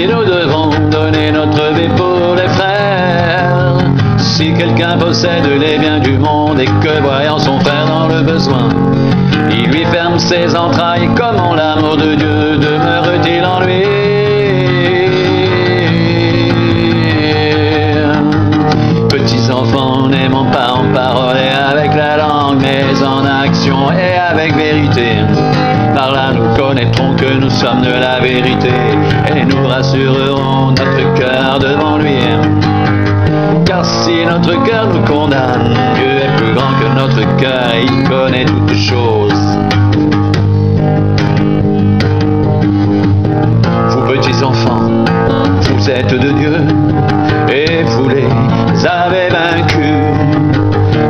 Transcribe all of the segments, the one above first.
Si nous devons donner notre vie pour les frères, si quelqu'un possède les biens du monde et que voyant son frère dans le besoin, il lui ferme ses entrailles, comment l'amour de Dieu demeure-t-il en lui? Petits enfants, n'aimons pas en parole et avec la langue, mais en action et avec vérité. Par là nous connaîtrons que nous sommes de la vérité et nous rassurerons notre cœur devant lui. Car si notre cœur nous condamne, Dieu est plus grand que notre cœur et il connaît toutes choses. Vous petits enfants, vous êtes de Dieu et vous les avez vaincus,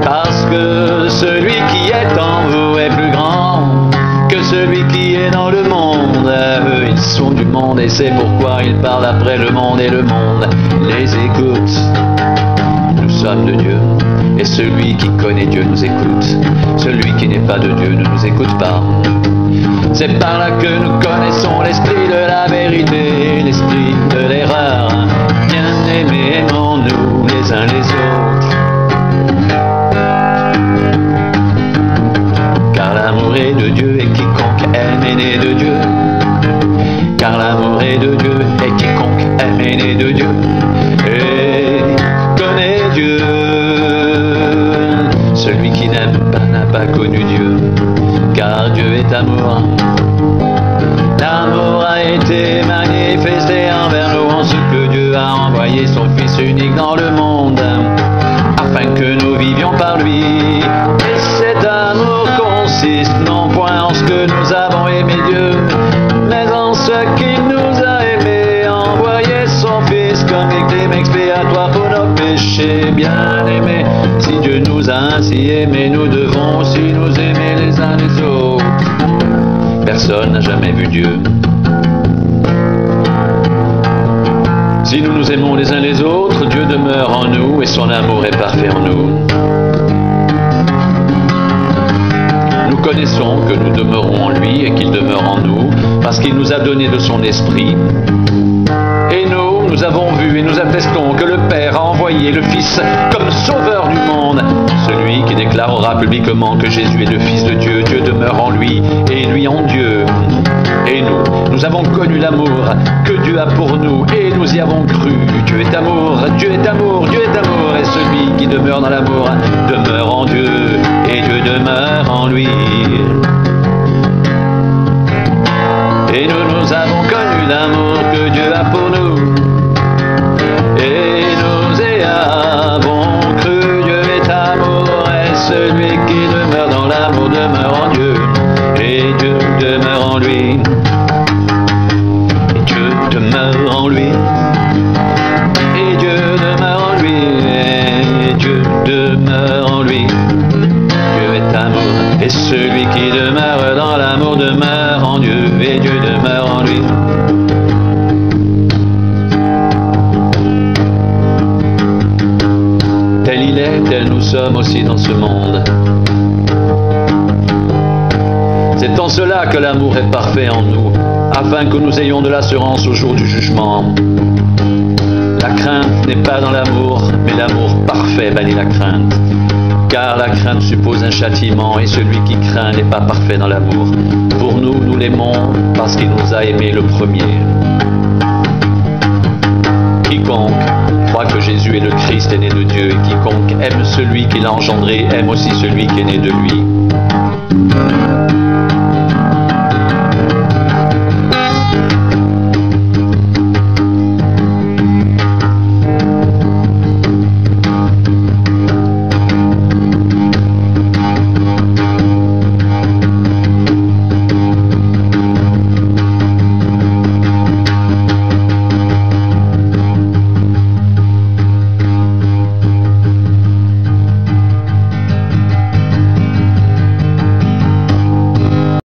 parce que celui qui est en vous est plus grand que celui qui est dans le monde. Eux, ils sont du monde et c'est pourquoi ils parlent après le monde et le monde les écoute. Nous sommes de Dieu et celui qui connaît Dieu nous écoute. Celui qui n'est pas de Dieu ne nous écoute pas. C'est par là que nous connaissons l'esprit de la vérité, l'esprit de l'erreur. Bien-aimés, aimons-nous les uns les autres. Car l'amour est de Dieu et quiconque aime est né de Dieu. Car l'amour est de Dieu et quiconque aime est né de Dieu et connaît Dieu. Celui qui n'aime pas n'a pas connu Dieu, car Dieu est amour. L'amour a été manifesté envers nous en ce que Dieu a envoyé son Fils unique dans le monde, afin que nous vivions par lui. Et cet amour consiste non point en ce que nous avons aimé Dieu, mais en ce qu'il nous a aimés, envoyé son Fils comme victime expiatoire pour nos péchés. Bien-aimés, si Dieu nous a ainsi aimés, nous devons aussi nous aimer les uns les autres. Personne n'a jamais vu Dieu. Si nous nous aimons les uns les autres, Dieu demeure en nous et son amour est parfait en nous. Nous connaissons que nous demeurons en lui et qu'il demeure en nous, parce qu'il nous a donné de son esprit. Et nous avons vu et nous attestons que le Père a envoyé le Fils comme sauveur du monde, celui qui déclarera publiquement que Jésus est le Fils de Dieu. Dieu demeure en lui et lui en Dieu. Et nous avons connu l'amour que Dieu a pour nous et nous y avons cru. Dieu est amour, Dieu est amour, Dieu est amour, et celui qui demeure dans l'amour demeure en Dieu et Dieu demeure en lui. Et nous avons connu l'amour que Dieu a pour nous et nous y avons cru. Dieu est amour et celui qui demeure dans l'amour demeure en Dieu et Dieu demeure en lui. Et Dieu demeure en lui. Et Dieu demeure en lui. Et Dieu demeure en lui. Dieu est amour et celui qui demeure dans l'amour demeure en Dieu et Dieu demeure en lui. Tel il est, tel nous sommes aussi dans ce monde. C'est en cela que l'amour est parfait en nous, afin que nous ayons de l'assurance au jour du jugement. La crainte n'est pas dans l'amour, mais l'amour parfait bannit la crainte. Car la crainte suppose un châtiment, et celui qui craint n'est pas parfait dans l'amour. Pour nous, nous l'aimons parce qu'il nous a aimés le premier. Quiconque croit que Jésus est le Christ est né de Dieu, et quiconque aime celui qui l'a engendré aime aussi celui qui est né de lui.